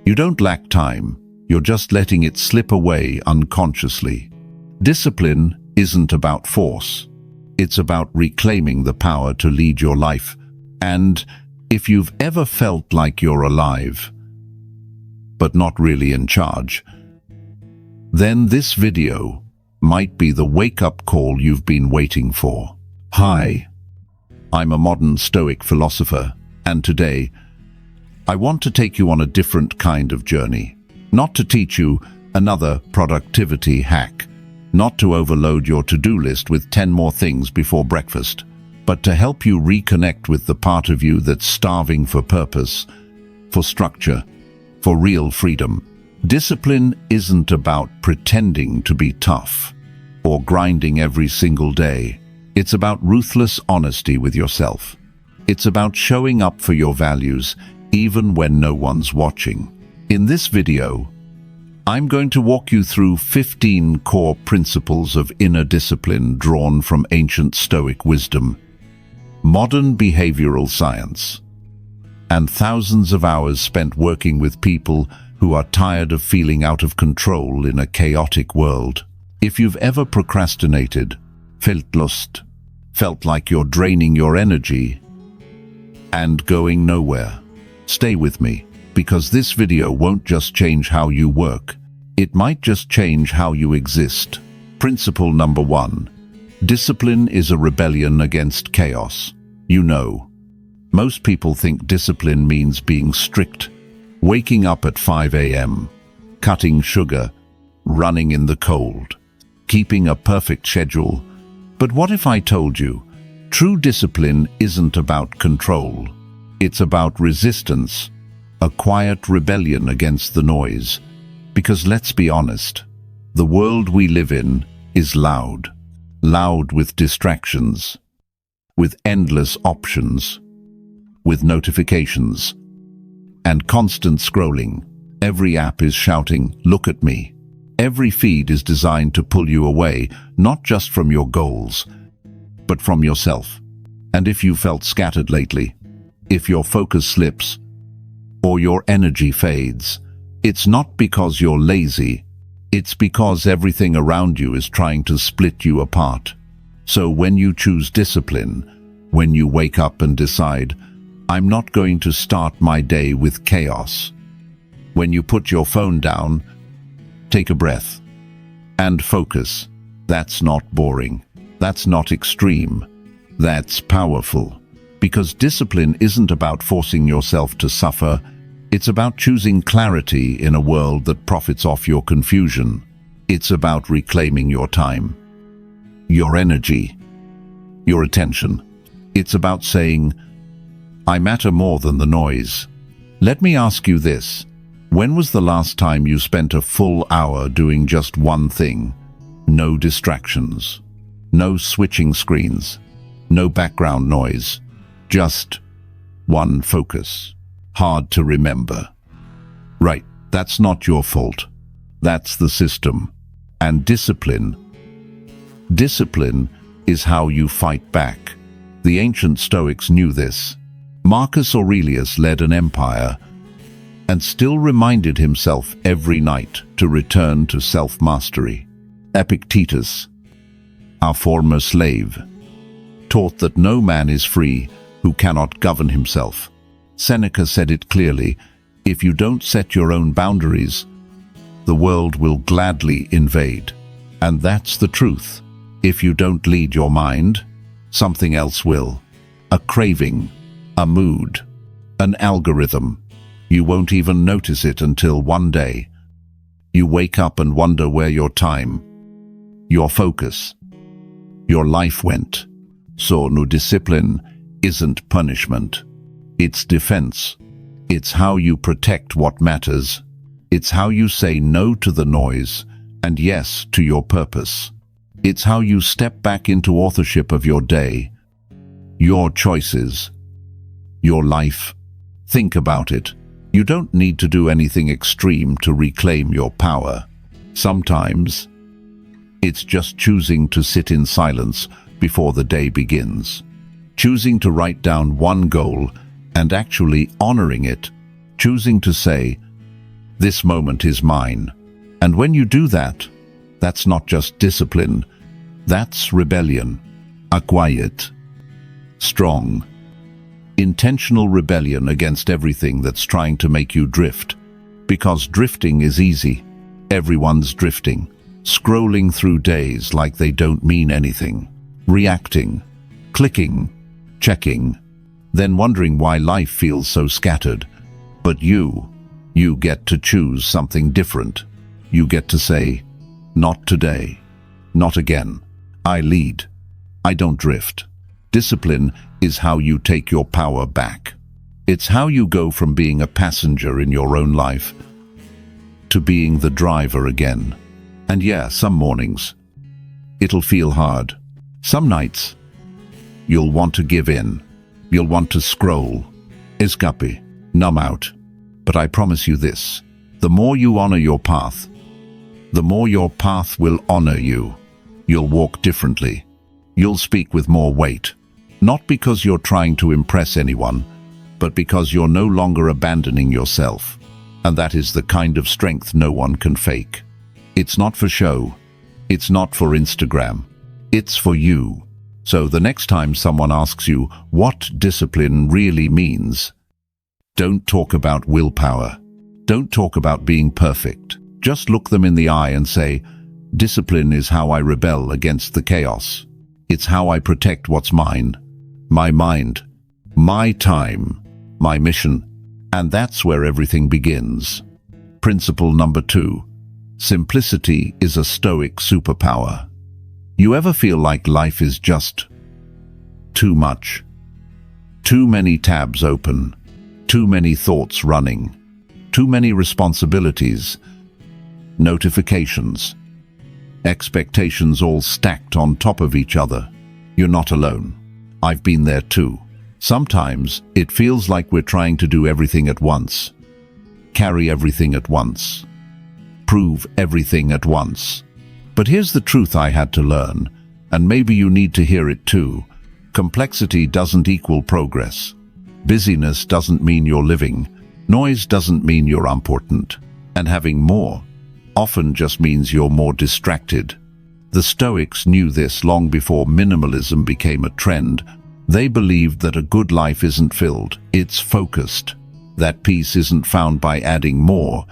You don't lack time, you're just letting it slip away unconsciously. Discipline isn't about force. It's about reclaiming the power to lead your life. And if you've ever felt like you're alive, but not really in charge, then this video might be the wake-up call you've been waiting for. Hi, I'm a modern Stoic philosopher, and today I want to take you on a different kind of journey. Not to teach you another productivity hack, not to overload your to-do list with 10 more things before breakfast, but to help you reconnect with the part of you that's starving for purpose, for structure, for real freedom. Discipline isn't about pretending to be tough or grinding every single day. It's about ruthless honesty with yourself. It's about showing up for your values even when no one's watching. In this video, I'm going to walk you through 15 core principles of inner discipline drawn from ancient Stoic wisdom, modern behavioral science, and thousands of hours spent working with people who are tired of feeling out of control in a chaotic world. If you've ever procrastinated, felt lost, felt like you're draining your energy and going nowhere, stay with me, because this video won't just change how you work, it might just change how you exist. Principle number 1. Discipline is a rebellion against chaos. You know, most people think discipline means being strict, waking up at 5 a.m., cutting sugar, running in the cold, keeping a perfect schedule. But what if I told you, true discipline isn't about control. It's about resistance, a quiet rebellion against the noise. Because let's be honest, the world we live in is loud. Loud with distractions, with endless options, with notifications, and constant scrolling. Every app is shouting, "Look at me." Every feed is designed to pull you away, not just from your goals, but from yourself. And if you felt scattered lately, if your focus slips, or your energy fades, it's not because you're lazy, it's because everything around you is trying to split you apart. So when you choose discipline, when you wake up and decide, "I'm not going to start my day with chaos," when you put your phone down, take a breath, and focus, that's not boring, that's not extreme, that's powerful. Because discipline isn't about forcing yourself to suffer, it's about choosing clarity in a world that profits off your confusion. It's about reclaiming your time, your energy, your attention. It's about saying, "I matter more than the noise." Let me ask you this. When was the last time you spent a full hour doing just one thing? No distractions, no switching screens, no background noise, just one focus. Hard to remember. Right, that's not your fault. That's the system. And discipline is how you fight back. The ancient Stoics knew this. Marcus Aurelius led an empire and still reminded himself every night to return to self-mastery. Epictetus, our former slave, taught that no man is free who cannot govern himself. Seneca said it clearly, "If you don't set your own boundaries, the world will gladly invade." And that's the truth. If you don't lead your mind, something else will. A craving, a mood, an algorithm. You won't even notice it until one day you wake up and wonder where your time, your focus, your life went. So no, discipline isn't punishment. It's defense. It's how you protect what matters. It's how you say no to the noise and yes to your purpose. It's how you step back into authorship of your day, your choices, your life. Think about it. You don't need to do anything extreme to reclaim your power. Sometimes it's just choosing to sit in silence before the day begins. Choosing to write down one goal and actually honoring it. Choosing to say, This moment is mine. And when you do that, that's not just discipline, that's rebellion. A quiet, strong, intentional rebellion against everything that's trying to make you drift. Because drifting is easy. Everyone's drifting, scrolling through days like they don't mean anything, reacting, clicking, checking, then wondering why life feels so scattered. But you get to choose something different. You get to say, not today, not again. I lead. I don't drift. Discipline is how you take your power back. It's how you go from being a passenger in your own life to being the driver again. And yeah, some mornings, it'll feel hard. Some nights, you'll want to give in. You'll want to scroll, escape, numb out. But I promise you this, the more you honor your path, the more your path will honor you. You'll walk differently. You'll speak with more weight. Not because you're trying to impress anyone, but because you're no longer abandoning yourself. And that is the kind of strength no one can fake. It's not for show. It's not for Instagram. It's for you. So the next time someone asks you what discipline really means, don't talk about willpower. Don't talk about being perfect. Just look them in the eye and say, discipline is how I rebel against the chaos. It's how I protect what's mine. My mind, my time, my mission. And that's where everything begins. Principle number 2. Simplicity is a Stoic superpower. You ever feel like life is just too much? Too many tabs open, too many thoughts running, too many responsibilities, notifications, expectations all stacked on top of each other. You're not alone. I've been there too. Sometimes it feels like we're trying to do everything at once, carry everything at once, prove everything at once. But here's the truth I had to learn, and maybe you need to hear it too. Complexity doesn't equal progress. Busyness doesn't mean you're living. Noise doesn't mean you're important. And having more often just means you're more distracted. The Stoics knew this long before minimalism became a trend. They believed that a good life isn't filled, it's focused. That peace isn't found by adding more,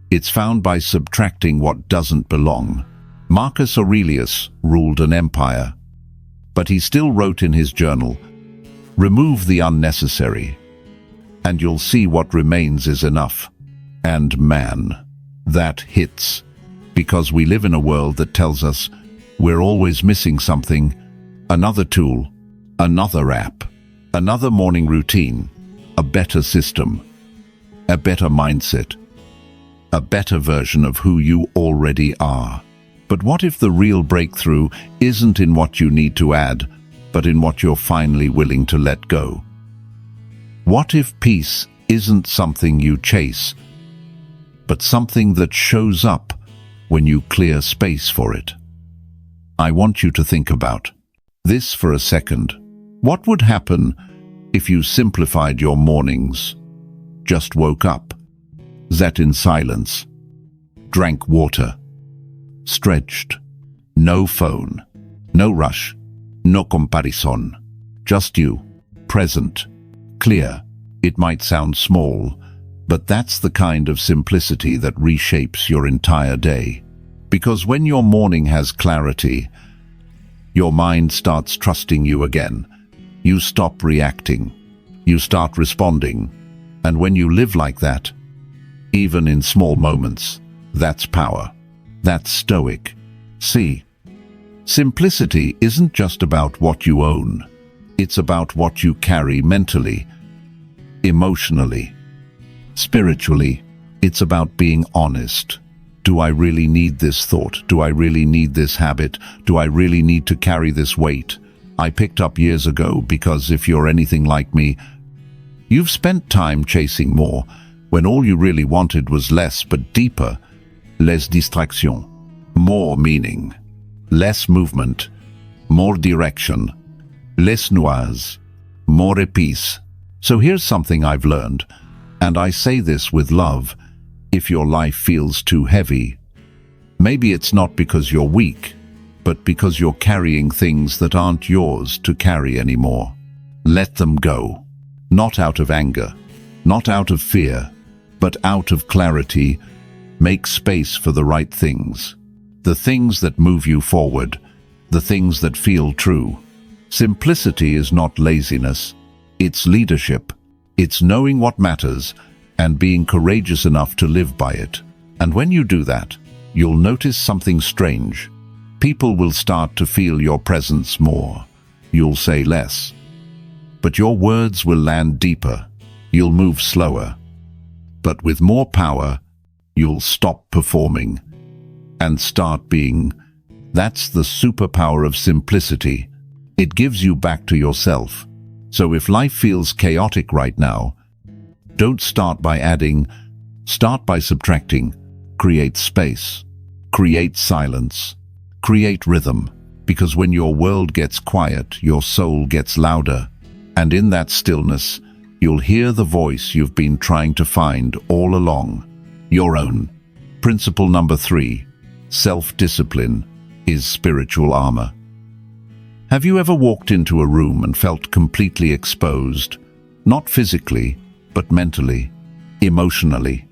it's found by subtracting what doesn't belong. Marcus Aurelius ruled an empire, but he still wrote in his journal, remove the unnecessary, and you'll see what remains is enough. And man, that hits, because we live in a world that tells us we're always missing something, another tool, another app, another morning routine, a better system, a better mindset, a better version of who you already are. But what if the real breakthrough isn't in what you need to add, but in what you're finally willing to let go? What if peace isn't something you chase, but something that shows up when you clear space for it? I want you to think about this for a second. What would happen if you simplified your mornings, just woke up, sat in silence, drank water, stretched, no phone, no rush, no comparison, just you, present, clear? It might sound small, but that's the kind of simplicity that reshapes your entire day. Because when your morning has clarity, your mind starts trusting you again. You stop reacting. You start responding. And when you live like that, even in small moments, that's power. That's Stoic. See, simplicity isn't just about what you own. It's about what you carry mentally, emotionally, spiritually. It's about being honest. Do I really need this thought? Do I really need this habit? Do I really need to carry this weight? I picked up years ago because if you're anything like me, you've spent time chasing more when all you really wanted was less but deeper, less distraction, more meaning, less movement, more direction, less nuance, more épice. So here's something I've learned, and I say this with love. If your life feels too heavy, maybe it's not because you're weak, but because you're carrying things that aren't yours to carry anymore. Let them go. Not out of anger, not out of fear, but out of clarity. Make space for the right things. The things that move you forward, the things that feel true. Simplicity is not laziness, it's leadership. It's knowing what matters and being courageous enough to live by it. And when you do that, you'll notice something strange. People will start to feel your presence more. You'll say less. But your words will land deeper. You'll move slower. But with more power, you'll stop performing and start being. That's the superpower of simplicity. It gives you back to yourself. So if life feels chaotic right now, don't start by adding, start by subtracting. Create space, create silence, create rhythm, because when your world gets quiet, your soul gets louder, and in that stillness, you'll hear the voice you've been trying to find all along, your own. Principle number 3, self-discipline is spiritual armor. Have you ever walked into a room and felt completely exposed, not physically, but mentally, emotionally,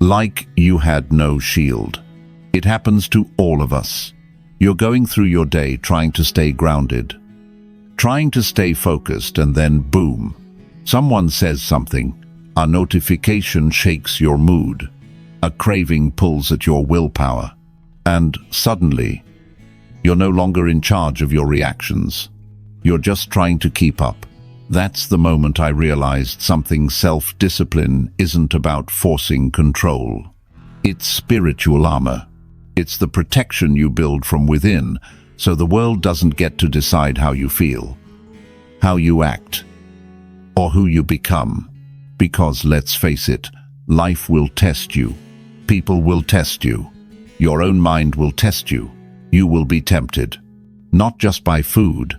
like you had no shield? It happens to all of us. You're going through your day trying to stay grounded, trying to stay focused, and then boom, someone says something, a notification shakes your mood, a craving pulls at your willpower, and suddenly, you're no longer in charge of your reactions. You're just trying to keep up. That's the moment I realized something. Self-discipline isn't about forcing control. It's spiritual armor. It's the protection you build from within, so the world doesn't get to decide how you feel, how you act, or who you become. Because let's face it, life will test you. People will test you. Your own mind will test you. You will be tempted, not just by food,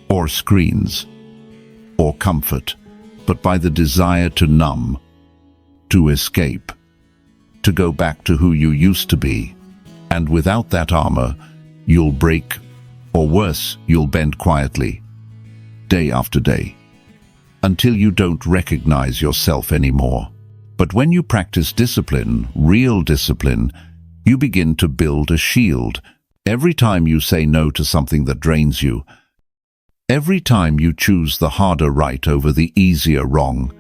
or screens, or comfort, but by the desire to numb, to escape, to go back to who you used to be. And without that armor, you'll break, or worse, you'll bend quietly, day after day, until you don't recognize yourself anymore. But when you practice discipline, real discipline, you begin to build a shield. Every time you say no to something that drains you, every time you choose the harder right over the easier wrong,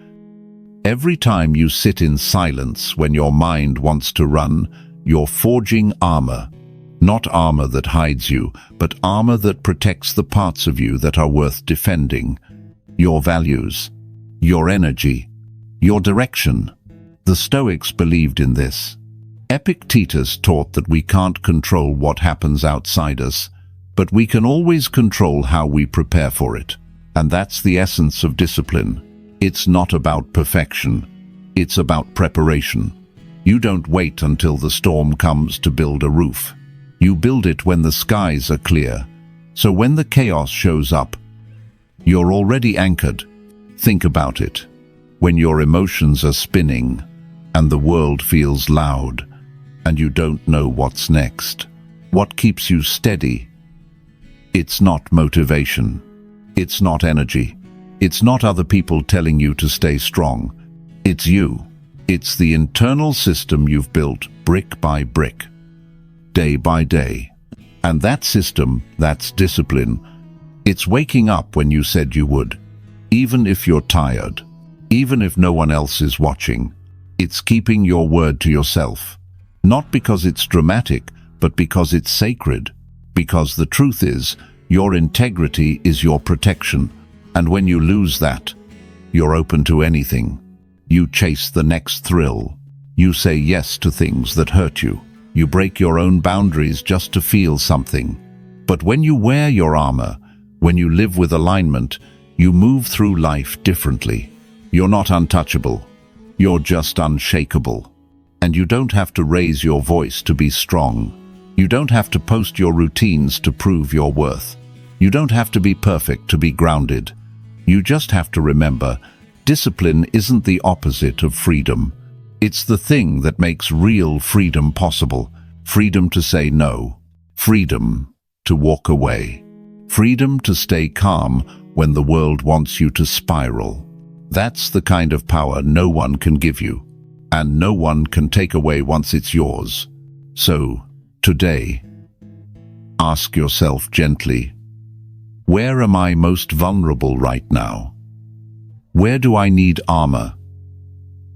every time you sit in silence when your mind wants to run, you're forging armor. Not armor that hides you, but armor that protects the parts of you that are worth defending. Your values, your energy, your direction. The Stoics believed in this. Epictetus taught that we can't control what happens outside us, but we can always control how we prepare for it. And that's the essence of discipline. It's not about perfection. It's about preparation. You don't wait until the storm comes to build a roof. You build it when the skies are clear. So when the chaos shows up, you're already anchored. Think about it. When your emotions are spinning and the world feels loud and you don't know what's next, what keeps you steady? It's not motivation. It's not energy. It's not other people telling you to stay strong. It's you. It's the internal system you've built brick by brick, day by day. And that system, that's discipline. It's waking up when you said you would, even if you're tired, even if no one else is watching. It's keeping your word to yourself. Not because it's dramatic, but because it's sacred. Because the truth is, your integrity is your protection. And when you lose that, you're open to anything. You chase the next thrill. You say yes to things that hurt you. You break your own boundaries just to feel something. But when you wear your armor, when you live with alignment, you move through life differently. You're not untouchable. You're just unshakable. And you don't have to raise your voice to be strong. You don't have to post your routines to prove your worth. You don't have to be perfect to be grounded. You just have to remember, discipline isn't the opposite of freedom. It's the thing that makes real freedom possible. Freedom to say no. Freedom to walk away. Freedom to stay calm when the world wants you to spiral. That's the kind of power no one can give you, and no one can take away once it's yours. So, today, ask yourself gently, where am I most vulnerable right now? Where do I need armor?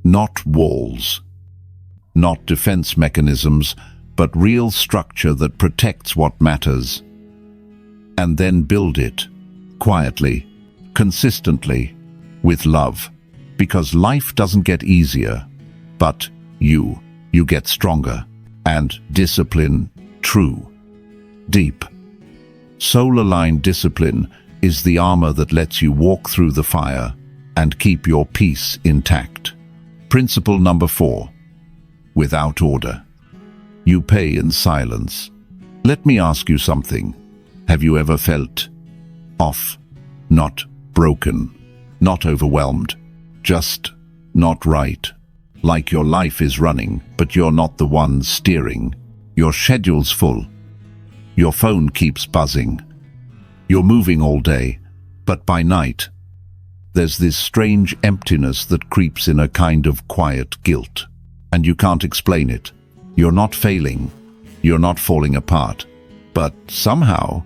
Not walls. Not defense mechanisms, but real structure that protects what matters. And then build it, quietly, consistently, with love. Because life doesn't get easier, but you get stronger. And discipline, true, deep, soul-aligned discipline is the armor that lets you walk through the fire and keep your peace intact. Principle number 4. Without order. You pay in silence. Let me ask you something. Have you ever felt off? Not broken, not overwhelmed, just not right. Like your life is running, but you're not the one steering. Your schedule's full. Your phone keeps buzzing. You're moving all day, but by night, there's this strange emptiness that creeps in a kind of quiet guilt. And you can't explain it. You're not failing. You're not falling apart. But somehow,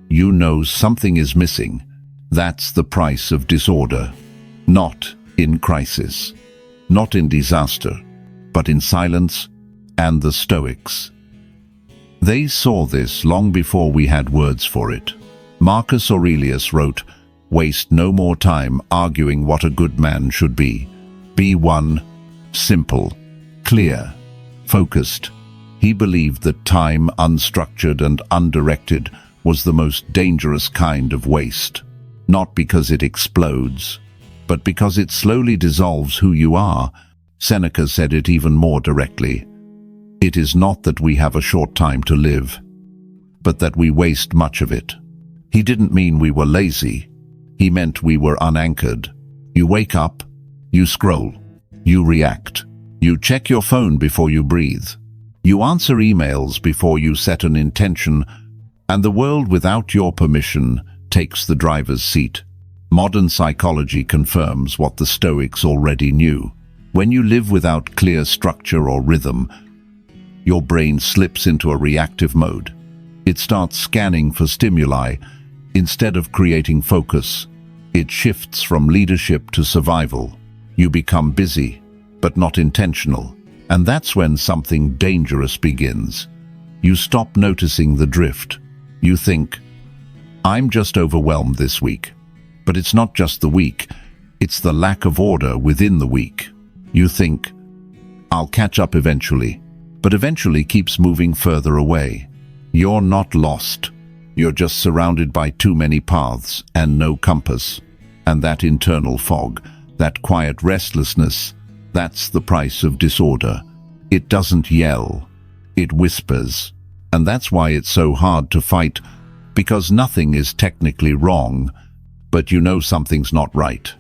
you know something is missing. That's the price of disorder. Not in crisis. Not in disaster, but in silence and the Stoics. They saw this long before we had words for it. Marcus Aurelius wrote, "Waste no more time arguing what a good man should be. Be one, simple, clear, focused." He believed that time, unstructured and undirected, was the most dangerous kind of waste. Not because it explodes, but because it slowly dissolves who you are. Seneca said it even more directly. It is not that we have a short time to live, but that we waste much of it. He didn't mean we were lazy. He meant we were unanchored. You wake up, you scroll, you react, you check your phone before you breathe, you answer emails before you set an intention, and the world without your permission takes the driver's seat. Modern psychology confirms what the Stoics already knew. When you live without clear structure or rhythm, your brain slips into a reactive mode. It starts scanning for stimuli instead of creating focus. It shifts from leadership to survival. You become busy, but not intentional. And that's when something dangerous begins. You stop noticing the drift. You think, I'm just overwhelmed this week. But it's not just the week, it's the lack of order within the week. You think, I'll catch up eventually, but eventually keeps moving further away. You're not lost. You're just surrounded by too many paths and no compass. And that internal fog, that quiet restlessness, that's the price of disorder. It doesn't yell, it whispers. And that's why it's so hard to fight, because nothing is technically wrong, but you know something's not right.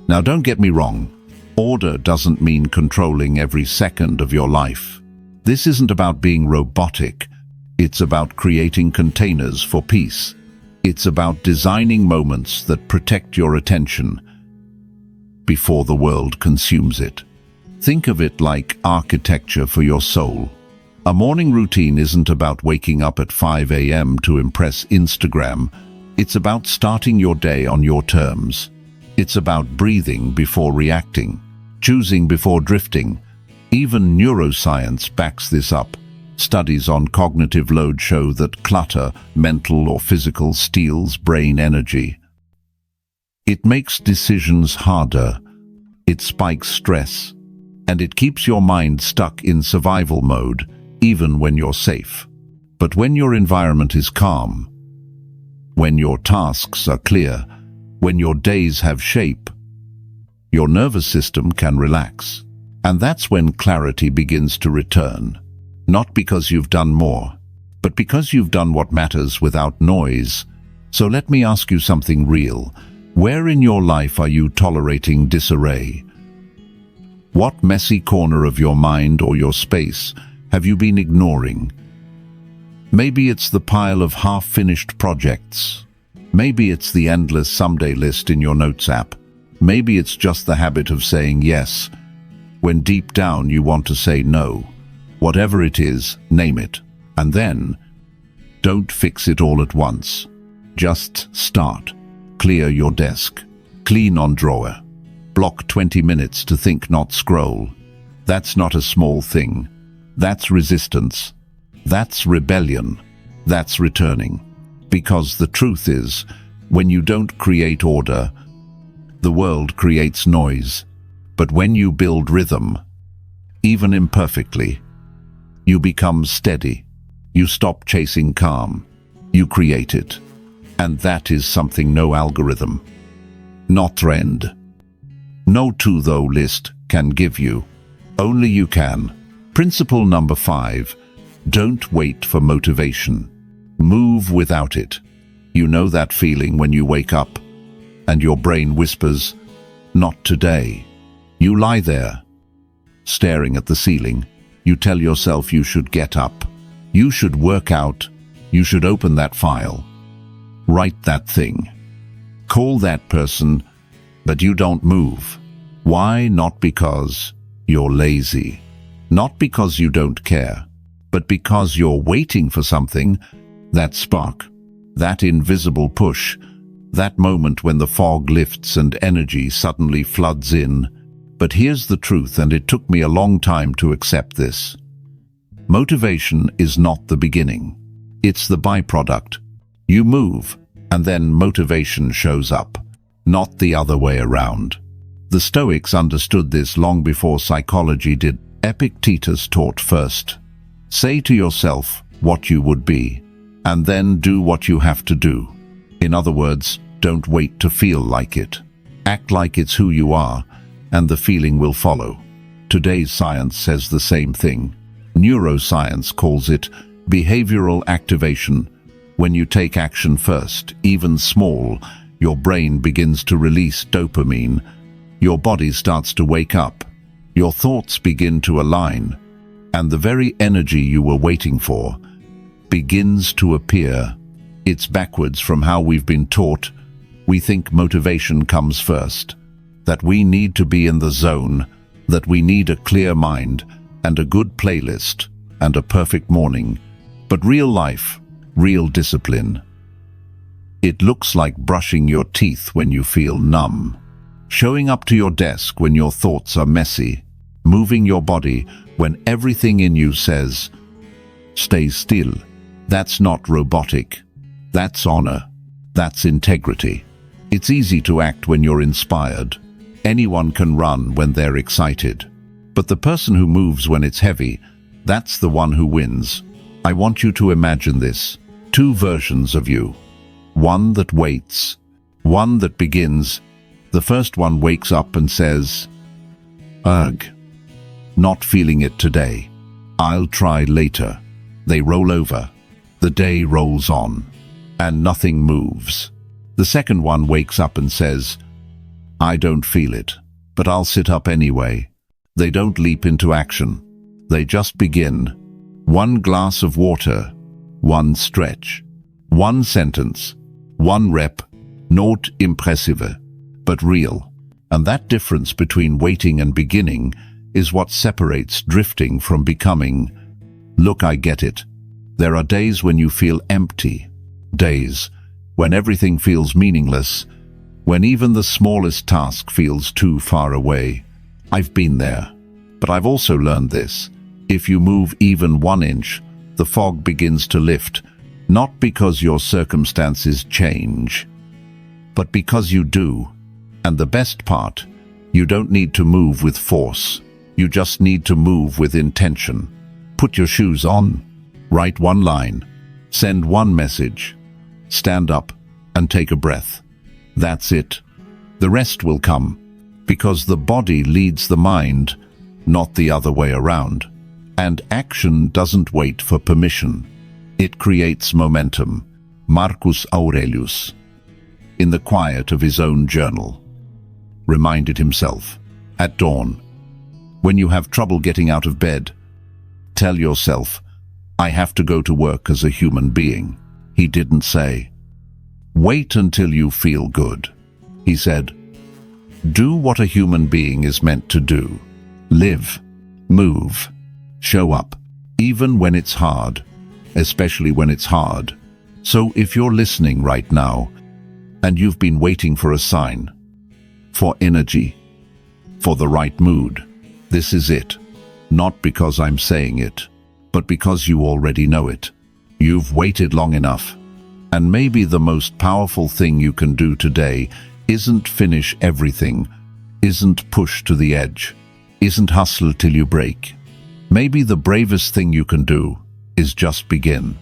Now don't get me wrong, order doesn't mean controlling every second of your life. This isn't about being robotic, it's about creating containers for peace. It's about designing moments that protect your attention before the world consumes it. Think of it like architecture for your soul. A morning routine isn't about waking up at 5 a.m. to impress Instagram. It's about starting your day on your terms. It's about breathing before reacting, choosing before drifting. Even neuroscience backs this up. Studies on cognitive load show that clutter, mental or physical, steals brain energy. It makes decisions harder. It spikes stress. And it keeps your mind stuck in survival mode, even when you're safe. But when your environment is calm, when your tasks are clear, when your days have shape, your nervous system can relax. And that's when clarity begins to return. Not because you've done more, but because you've done what matters without noise. So let me ask you something real. Where in your life are you tolerating disarray? What messy corner of your mind or your space have you been ignoring? Maybe it's the pile of half-finished projects. Maybe it's the endless someday list in your notes app. Maybe it's just the habit of saying yes, when deep down you want to say no. Whatever it is, name it. And then, don't fix it all at once. Just start. Clear your desk. Clean on drawer. Block 20 minutes to think, not scroll. That's not a small thing. That's resistance. That's rebellion. That's returning. Because the truth is, when you don't create order, the world creates noise. But when you build rhythm, even imperfectly, you become steady. You stop chasing calm. You create it. And that is something no algorithm, no trend, no to-do list can give you. Only you can. Principle number 5. Don't wait for motivation. Move without it. You know that feeling when you wake up and your brain whispers, "Not today." You lie there, staring at the ceiling. You tell yourself you should get up. You should work out. You should open that file. Write that thing. Call that person, but you don't move. Why? Not because you're lazy. Not because you don't care, but because you're waiting for something, that spark, that invisible push, that moment when the fog lifts and energy suddenly floods in. But here's the truth, and it took me a long time to accept this. Motivation is not the beginning. It's the byproduct. You move, and then motivation shows up, not the other way around. The Stoics understood this long before psychology did. Epictetus taught first, say to yourself what you would be, and then do what you have to do. In other words, don't wait to feel like it. Act like it's who you are, and the feeling will follow. Today's science says the same thing. Neuroscience calls it behavioral activation. When you take action first, even small, your brain begins to release dopamine. Your body starts to wake up. Your thoughts begin to align. And the very energy you were waiting for begins to appear. It's backwards from how we've been taught. We think motivation comes first, that we need to be in the zone, that we need a clear mind and a good playlist and a perfect morning. But real life, real discipline, it looks like brushing your teeth when you feel numb, showing up to your desk when your thoughts are messy, moving your body when everything in you says, stay still. That's not robotic. That's honor. That's integrity. It's easy to act when you're inspired. Anyone can run when they're excited. But the person who moves when it's heavy, that's the one who wins. I want you to imagine this. 2 versions of you. One that waits. One that begins. The first one wakes up and says, ugh, not feeling it today. I'll try later. They roll over. The day rolls on. And nothing moves. The second one wakes up and says, I don't feel it, but I'll sit up anyway. They don't leap into action. They just begin. 1 glass of water, 1 stretch, 1 sentence, 1 rep, not impressive, but real. And that difference between waiting and beginning is what separates drifting from becoming. Look, I get it. There are days when you feel empty, days when everything feels meaningless, when even the smallest task feels too far away. I've been there, but I've also learned this. If you move even 1 inch, the fog begins to lift, not because your circumstances change, but because you do. And the best part, you don't need to move with force. You just need to move with intention. Put your shoes on, write 1 line, send 1 message, stand up and take a breath. That's it. The rest will come, because the body leads the mind, not the other way around. And action doesn't wait for permission. It creates momentum. Marcus Aurelius, in the quiet of his own journal, reminded himself, at dawn, When you have trouble getting out of bed, tell yourself, I have to go to work as a human being. He didn't say, wait until you feel good. He said, do what a human being is meant to do. Live, move, show up, even when it's hard, especially when it's hard. So if you're listening right now, and you've been waiting for a sign, for energy, for the right mood, this is it. Not because I'm saying it, but because you already know it. You've waited long enough. And maybe the most powerful thing you can do today isn't finish everything, isn't push to the edge, isn't hustle till you break. Maybe the bravest thing you can do is just begin.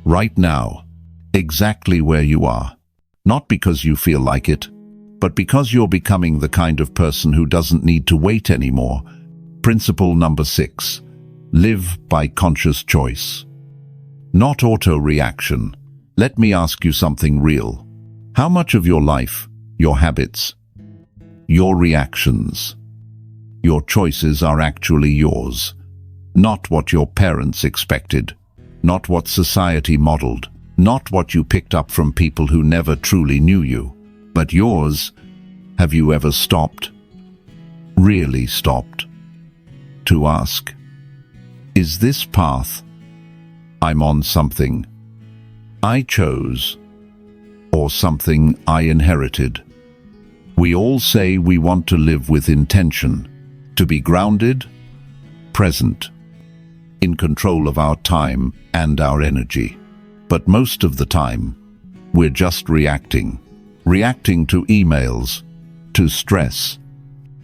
Right now, exactly where you are. Not because you feel like it, but because you're becoming the kind of person who doesn't need to wait anymore. Principle number 6. Live by conscious choice. Not auto-reaction. Let me ask you something real. How much of your life, your habits, your reactions, your choices are actually yours? Not what your parents expected, not what society modeled, not what you picked up from people who never truly knew you, but yours. Have you ever stopped, really stopped, to ask, is this path I'm on something I chose or something I inherited? We all say we want to live with intention, to be grounded, present, in control of our time and our energy. But most of the time, we're just reacting to emails, to stress,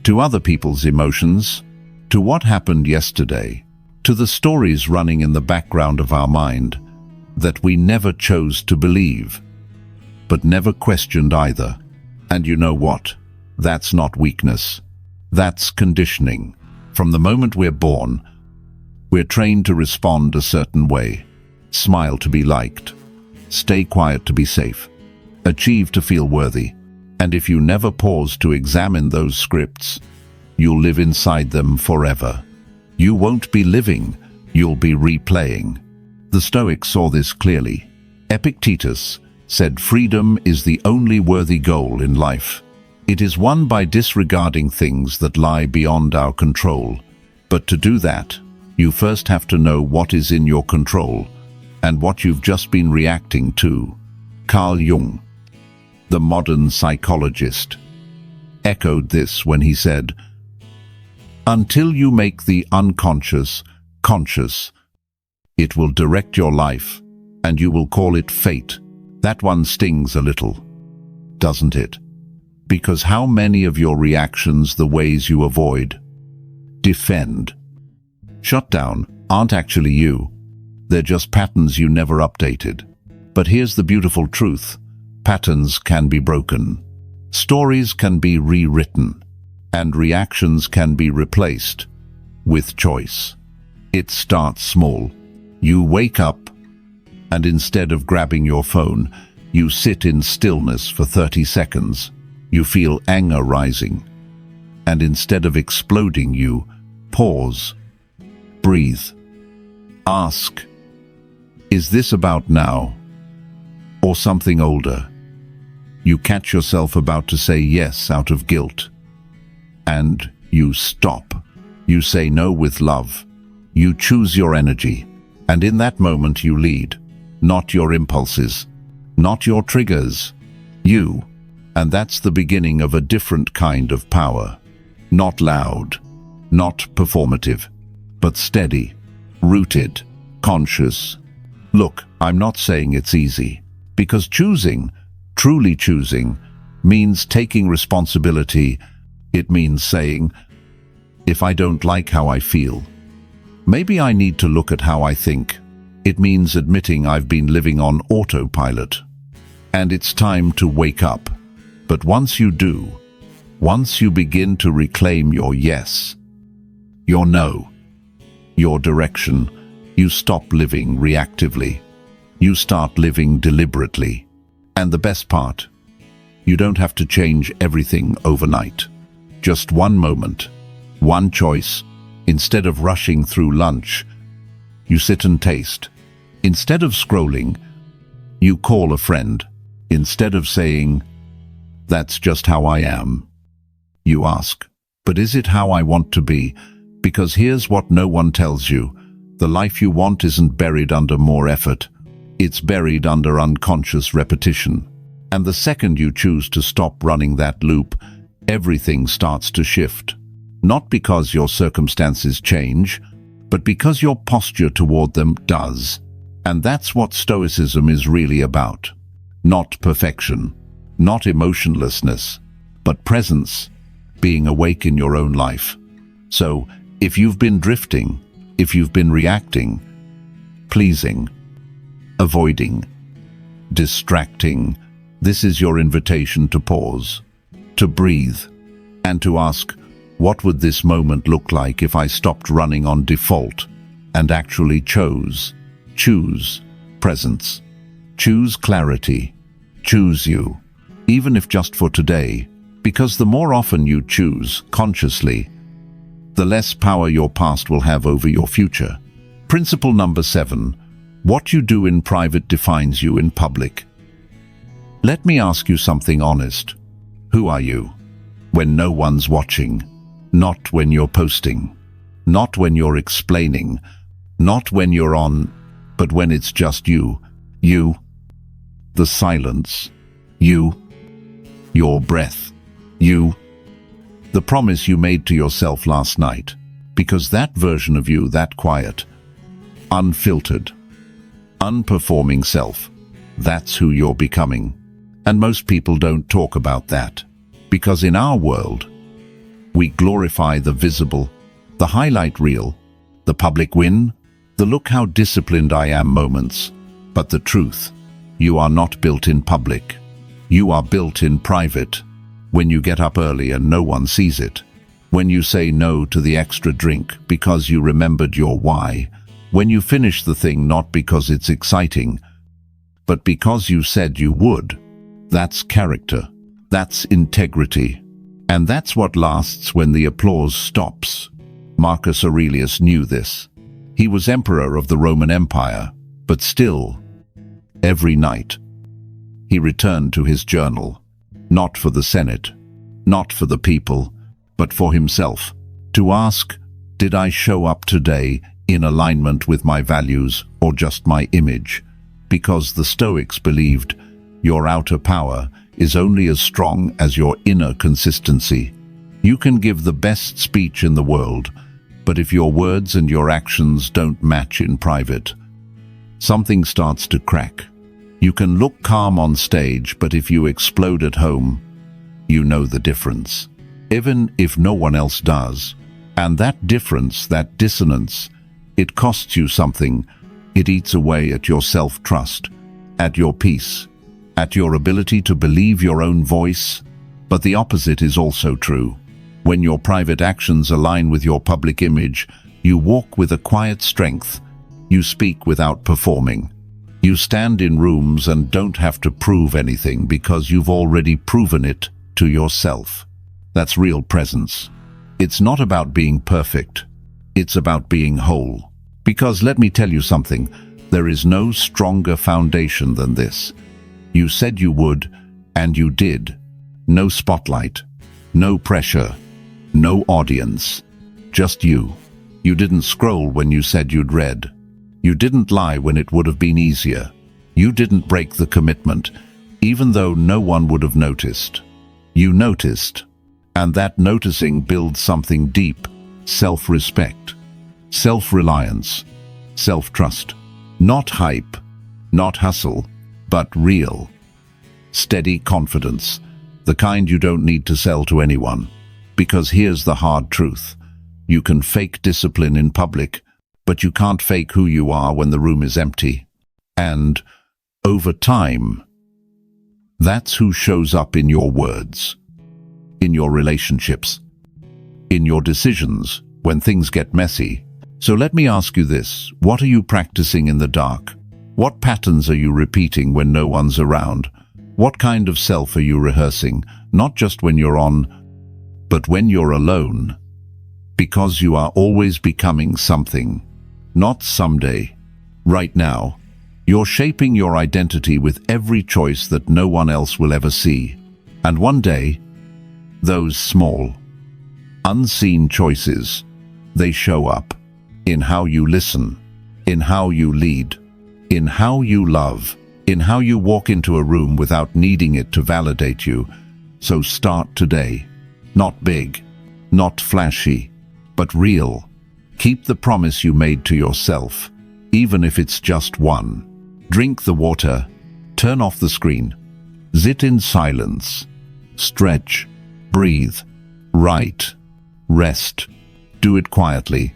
to other people's emotions, to what happened yesterday, to the stories running in the background of our mind that we never chose to believe, but never questioned either. And you know what? That's not weakness. That's conditioning. From the moment we're born, we're trained to respond a certain way. Smile to be liked. Stay quiet to be safe. Achieve to feel worthy. And if you never pause to examine those scripts, you'll live inside them forever. You won't be living, you'll be replaying. The Stoics saw this clearly. Epictetus said freedom is the only worthy goal in life. It is won by disregarding things that lie beyond our control. But to do that, you first have to know what is in your control and what you've just been reacting to. Carl Jung, the modern psychologist, echoed this when he said, until you make the unconscious conscious, it will direct your life, and you will call it fate. That one stings a little, doesn't it? Because how many of your reactions, the ways you avoid, defend, shut down, aren't actually you? They're just patterns you never updated. But here's the beautiful truth. Patterns can be broken. Stories can be rewritten. And reactions can be replaced with choice. It starts small. You wake up, and instead of grabbing your phone, you sit in stillness for 30 seconds. You feel anger rising. And instead of exploding, you pause, breathe, ask, is this about now or something older? You catch yourself about to say yes out of guilt. And you stop. You say no with love. You choose your energy. And in that moment you lead. Not your impulses. Not your triggers. You. And that's the beginning of a different kind of power. Not loud. Not performative. But steady. Rooted. Conscious. Look, I'm not saying it's easy. Because choosing, truly choosing, means taking responsibility. It means saying, if I don't like how I feel, maybe I need to look at how I think. It means admitting I've been living on autopilot. And it's time to wake up. But once you do, once you begin to reclaim your yes, your no, your direction, you stop living reactively. You start living deliberately. And the best part, you don't have to change everything overnight. Just one moment, one choice, one step, one Instead of rushing through lunch, you sit and taste. Instead of scrolling, you call a friend. Instead of saying, "That's just how I am," you ask, "But is it how I want to be?" Because here's what no one tells you. The life you want isn't buried under more effort. It's buried under unconscious repetition. And the second you choose to stop running that loop, everything starts to shift. Not because your circumstances change, but because your posture toward them does. And that's what Stoicism is really about. Not perfection, not emotionlessness, but presence, being awake in your own life. So, if you've been drifting, if you've been reacting, pleasing, avoiding, distracting, this is your invitation to pause, to breathe, and to ask, what would this moment look like if I stopped running on default and actually choose presence, choose clarity, choose you, even if just for today, because the more often you choose consciously, the less power your past will have over your future. Principle number 7, what you do in private defines you in public. Let me ask you something honest. Who are you when no one's watching? Not when you're posting, not when you're explaining, not when you're on, but when it's just you, the silence, your breath, the promise you made to yourself last night, because that version of you, that quiet, unfiltered, unperforming self, that's who you're becoming. And most people don't talk about that, because in our world, we glorify the visible, the highlight reel, the public win, the look how disciplined I am moments. But the truth, you are not built in public. You are built in private. When you get up early and no one sees it. When you say no to the extra drink because you remembered your why. When you finish the thing not because it's exciting, but because you said you would. That's character. That's integrity. And that's what lasts when the applause stops. Marcus Aurelius knew this. He was emperor of the Roman Empire, but still, every night, he returned to his journal, not for the Senate, not for the people, but for himself, to ask, did I show up today in alignment with my values or just my image? Because the Stoics believed your outer power is only as strong as your inner consistency. You can give the best speech in the world, but if your words and your actions don't match in private, something starts to crack. You can look calm on stage, but if you explode at home, you know the difference, even if no one else does. And that difference, that dissonance, it costs you something. It eats away at your self-trust, at your peace, at your ability to believe your own voice. But the opposite is also true. When your private actions align with your public image, you walk with a quiet strength. You speak without performing. You stand in rooms and don't have to prove anything because you've already proven it to yourself. That's real presence. It's not about being perfect. It's about being whole. Because let me tell you something, there is no stronger foundation than this. You said you would, and you did. No spotlight, no pressure, no audience, just you. You didn't scroll when you said you'd read. You didn't lie when it would have been easier. You didn't break the commitment, even though no one would have noticed. You noticed, and that noticing builds something deep: self-respect, self-reliance, self-trust. Not hype, not hustle, but real, steady confidence, the kind you don't need to sell to anyone. Because here's the hard truth. You can fake discipline in public, but you can't fake who you are when the room is empty. And, over time, that's who shows up in your words, in your relationships, in your decisions when things get messy. So let me ask you this, what are you practicing in the dark? What patterns are you repeating when no one's around? What kind of self are you rehearsing, not just when you're on, but when you're alone? Because you are always becoming something, not someday. Right now, you're shaping your identity with every choice that no one else will ever see. And one day, those small, unseen choices, they show up in how you listen, in how you lead, in how you love, in how you walk into a room without needing it to validate you. So start today. Not big, not flashy, but real. Keep the promise you made to yourself, even if it's just one. Drink the water, turn off the screen, sit in silence, stretch, breathe, write, rest. Do it quietly,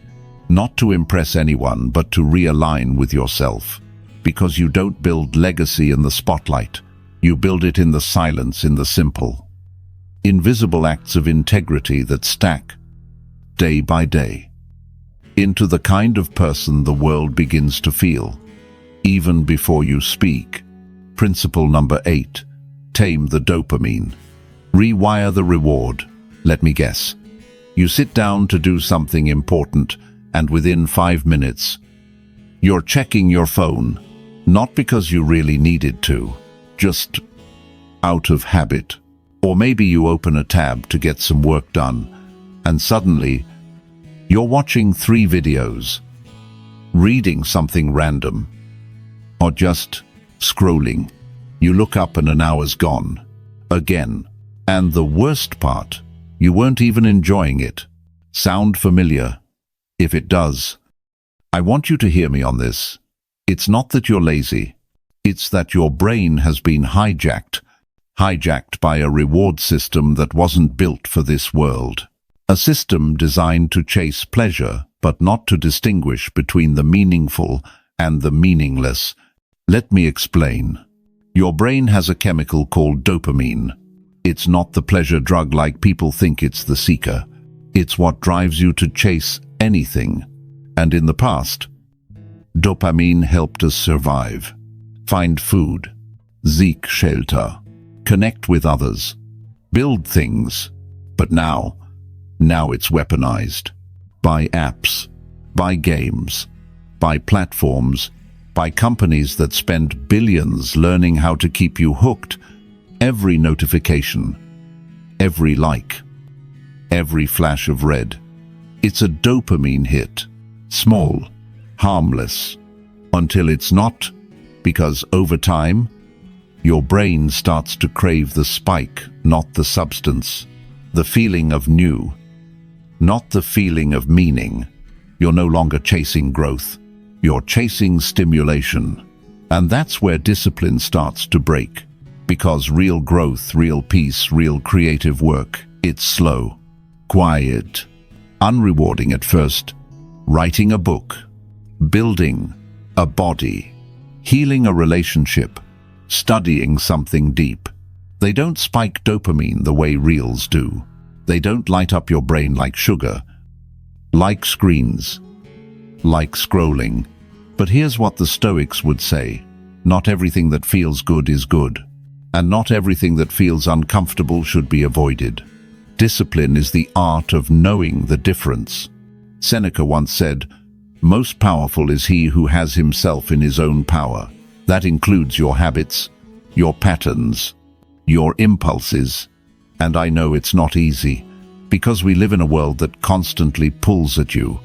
not to impress anyone, but to realign with yourself. Because you don't build legacy in the spotlight, you build it in the silence, in the simple, invisible acts of integrity that stack, day by day, into the kind of person the world begins to feel, even before you speak. Principle number 8, tame the dopamine. Rewire the reward. Let me guess. You sit down to do something important, and within 5 minutes, you're checking your phone, not because you really needed to, just out of habit. Or maybe you open a tab to get some work done, and suddenly, you're watching 3 videos, reading something random, or just scrolling. You look up and an hour's gone. Again. And the worst part, you weren't even enjoying it. Sound familiar? If it does, I want you to hear me on this. It's not that you're lazy. It's that your brain has been hijacked by a reward system that wasn't built for this world. A system designed to chase pleasure, but not to distinguish between the meaningful and the meaningless. Let me explain. Your brain has a chemical called dopamine. It's not the pleasure drug like people think it's the seeker. It's what drives you to chase anything. And in the past, dopamine helped us survive, find food, seek shelter, connect with others, build things. But now it's weaponized by apps, by games, by platforms, by companies that spend billions learning how to keep you hooked. Every notification, every like, every flash of red, it's a dopamine hit. Small, harmless, until it's not, because over time, your brain starts to crave the spike, not the substance, the feeling of new, not the feeling of meaning. You're no longer chasing growth, you're chasing stimulation. And that's where discipline starts to break. Because real growth, real peace, real creative work, it's slow, quiet, unrewarding at first. Writing a book, building a body, healing a relationship, studying something deep. They don't spike dopamine the way reels do. They don't light up your brain like sugar, like screens, like scrolling. But here's what the Stoics would say. Not everything that feels good is good. And not everything that feels uncomfortable should be avoided. Discipline is the art of knowing the difference. Seneca once said, "Most powerful is he who has himself in his own power." That includes your habits, your patterns, your impulses. And I know it's not easy, because we live in a world that constantly pulls at you.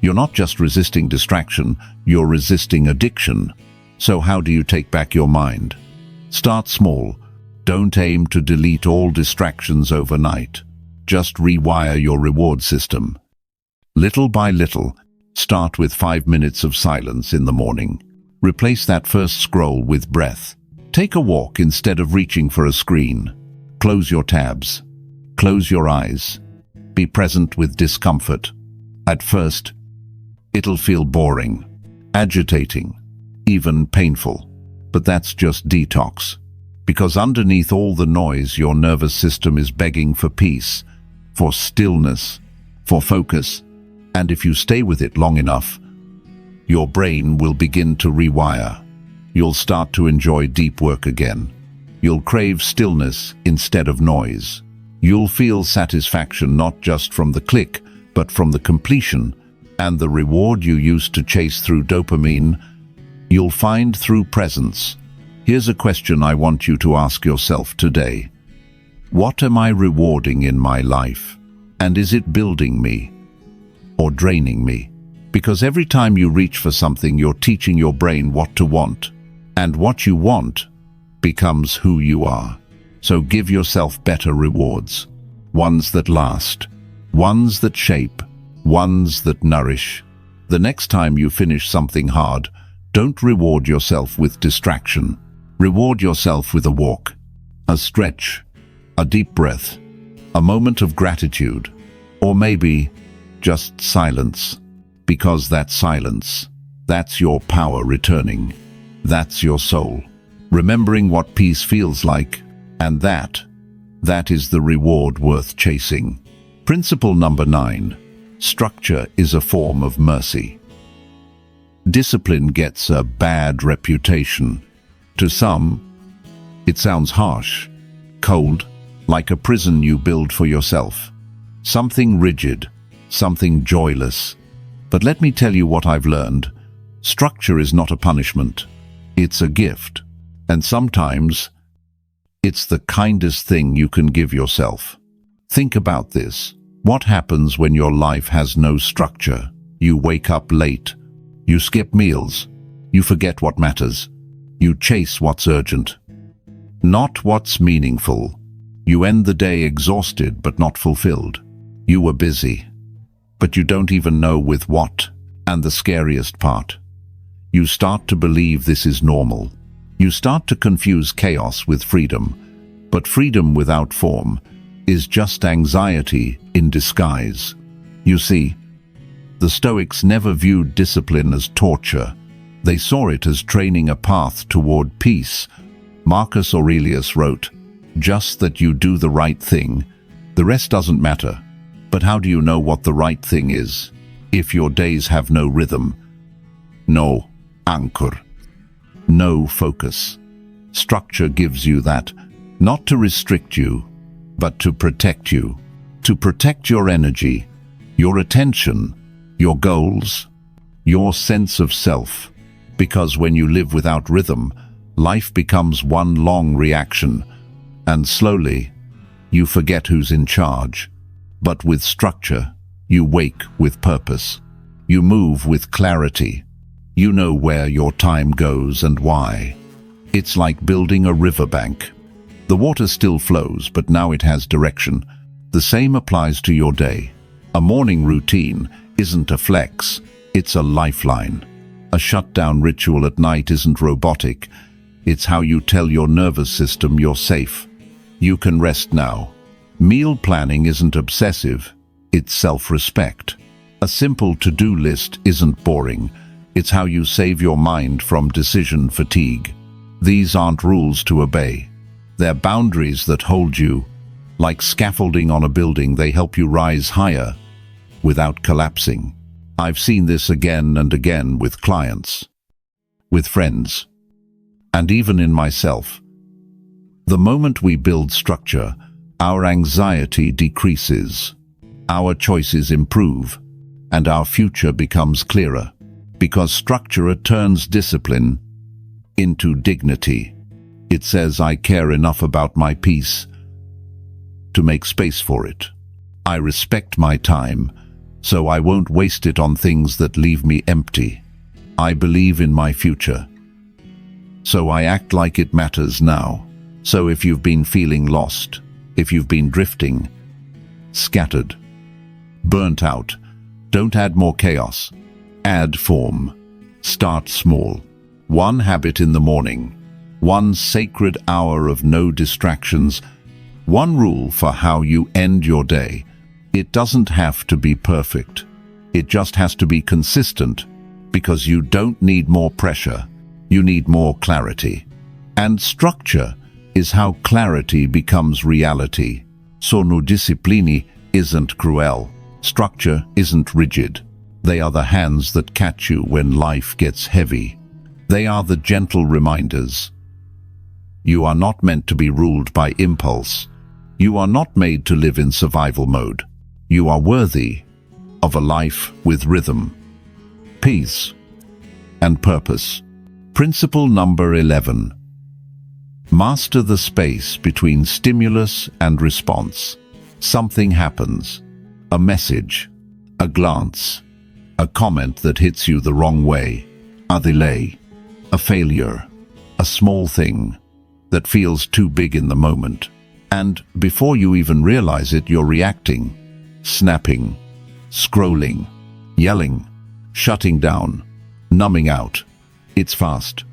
You're not just resisting distraction, you're resisting addiction. So how do you take back your mind? Start small. Don't aim to delete all distractions overnight. Just rewire your reward system. Little by little, start with 5 minutes of silence in the morning. Replace that first scroll with breath. Take a walk instead of reaching for a screen. Close your tabs. Close your eyes. Be present with discomfort. At first, it'll feel boring, agitating, even painful. But that's just detox. Because underneath all the noise, your nervous system is begging for peace, for stillness, for focus. And if you stay with it long enough, your brain will begin to rewire. You'll start to enjoy deep work again. You'll crave stillness instead of noise. You'll feel satisfaction not just from the click, but from the completion and the reward you used to chase through dopamine, you'll find through presence. Here's a question I want you to ask yourself today. What am I rewarding in my life? And is it building me or draining me? Because every time you reach for something, you're teaching your brain what to want. And what you want becomes who you are. So give yourself better rewards. Ones that last. Ones that shape. Ones that nourish. The next time you finish something hard, don't reward yourself with distraction. Reward yourself with a walk, a stretch, a deep breath, a moment of gratitude, or maybe just silence. Because that silence, that's your power returning. That's your soul, remembering what peace feels like, and that is the reward worth chasing. Principle number 9. Structure is a form of mercy. Discipline gets a bad reputation. To some, it sounds harsh, cold, like a prison you build for yourself. Something rigid, something joyless. But let me tell you what I've learned. Structure is not a punishment. It's a gift. And sometimes, it's the kindest thing you can give yourself. Think about this. What happens when your life has no structure? You wake up late. You skip meals. You forget what matters. You chase what's urgent, not what's meaningful. You end the day exhausted but not fulfilled. You were busy, but you don't even know with what. And the scariest part, you start to believe this is normal. You start to confuse chaos with freedom, but freedom without form is just anxiety in disguise. You see, the Stoics never viewed discipline as torture. They saw it as training a path toward peace. Marcus Aurelius wrote, "Just that you do the right thing, the rest doesn't matter." But how do you know what the right thing is if your days have no rhythm, no anchor, no focus? Structure gives you that, not to restrict you, but to protect you. To protect your energy, your attention, your goals, your sense of self. Because when you live without rhythm, life becomes one long reaction, and slowly, you forget who's in charge. But with structure, you wake with purpose. You move with clarity. You know where your time goes and why. It's like building a riverbank. The water still flows, but now it has direction. The same applies to your day. A morning routine isn't a flex, it's a lifeline. A shutdown ritual at night isn't robotic. It's how you tell your nervous system you're safe. You can rest now. Meal planning isn't obsessive, it's self-respect. A simple to-do list isn't boring. It's how you save your mind from decision fatigue. These aren't rules to obey. They're boundaries that hold you. Like scaffolding on a building, they help you rise higher without collapsing. I've seen this again and again with clients, with friends, and even in myself. The moment we build structure, our anxiety decreases, our choices improve, and our future becomes clearer. Because structure turns discipline into dignity. It says, I care enough about my peace to make space for it. I respect my time, so I won't waste it on things that leave me empty. I believe in my future, so I act like it matters now. So if you've been feeling lost, if you've been drifting, scattered, burnt out, don't add more chaos. Add form. Start small. One habit in the morning. One sacred hour of no distractions. One rule for how you end your day. It doesn't have to be perfect. It just has to be consistent, because you don't need more pressure. You need more clarity. And structure is how clarity becomes reality. Sono disciplini isn't cruel. Structure isn't rigid. They are the hands that catch you when life gets heavy. They are the gentle reminders. You are not meant to be ruled by impulse. You are not made to live in survival mode. You are worthy, of a life with rhythm, peace, and purpose. Principle number 11. Master the space between stimulus and response. Something happens. A message, a glance, a comment that hits you the wrong way, a delay, a failure, a small thing that feels too big in the moment. And before you even realize it, you're reacting, snapping, scrolling, yelling, shutting down, numbing out. It's fast,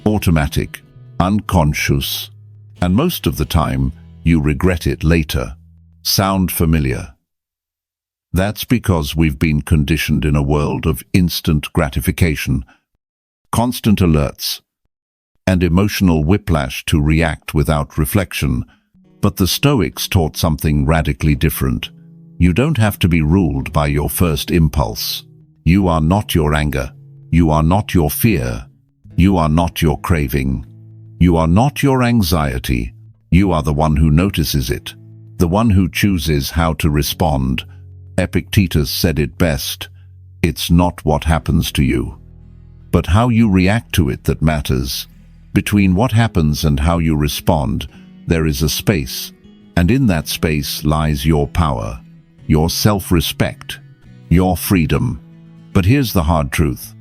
automatic, unconscious, and most of the time you regret it later. Sound familiar? That's because we've been conditioned in a world of instant gratification, constant alerts, and emotional whiplash to react without reflection. But the Stoics taught something radically different. You don't have to be ruled by your first impulse. You are not your anger. You are not your fear. You are not your craving. You are not your anxiety. You are the one who notices it, the one who chooses how to respond. Epictetus said it best: it's not what happens to you, but how you react to it that matters. Between what happens and how you respond, there is a space, and in that space lies your power, your self-respect, your freedom. But here's the hard truth.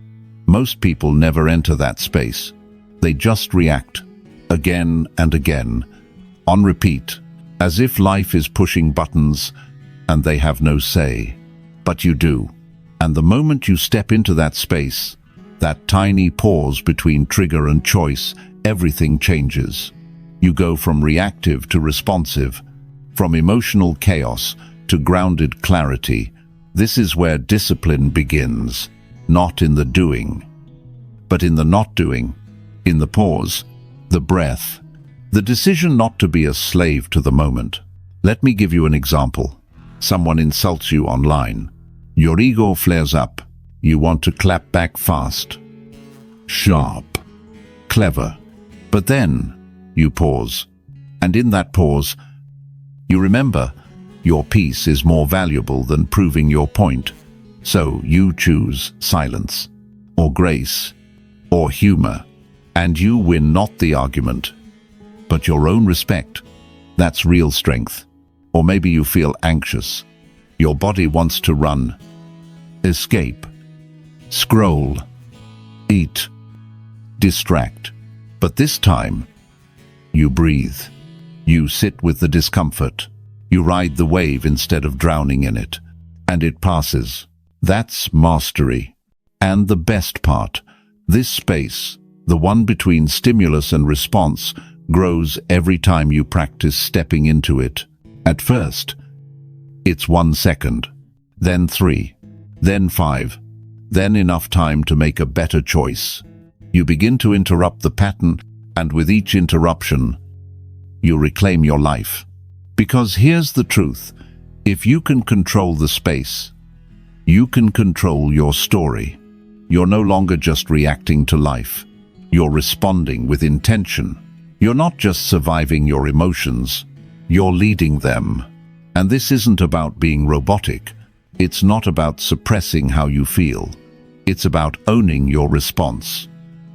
Most people never enter that space. They just react, again and again, on repeat, as if life is pushing buttons and they have no say. But you do. And the moment you step into that space, that tiny pause between trigger and choice, everything changes. You go from reactive to responsive, from emotional chaos to grounded clarity. This is where discipline begins, not in the doing, but in the not doing, in the pause, the breath, the decision not to be a slave to the moment. Let me give you an example. Someone insults you online. Your ego flares up. You want to clap back fast, sharp, clever. But then you pause, and in that pause, you remember your peace is more valuable than proving your point. So you choose silence, or grace, or humor, and you win not the argument, but your own respect. That's real strength. Or maybe you feel anxious. Your body wants to run, escape, scroll, eat, distract. But this time, you breathe. You sit with the discomfort. You ride the wave instead of drowning in it. And it passes. That's mastery. And the best part, this space, the one between stimulus and response, grows every time you practice stepping into it. At first, it's 1 second, then 3, then 5, then enough time to make a better choice. You begin to interrupt the pattern, and with each interruption, you reclaim your life. Because here's the truth: if you can control the space, you can control your story. You're no longer just reacting to life. You're responding with intention. You're not just surviving your emotions, you're leading them. And this isn't about being robotic. It's not about suppressing how you feel. It's about owning your response,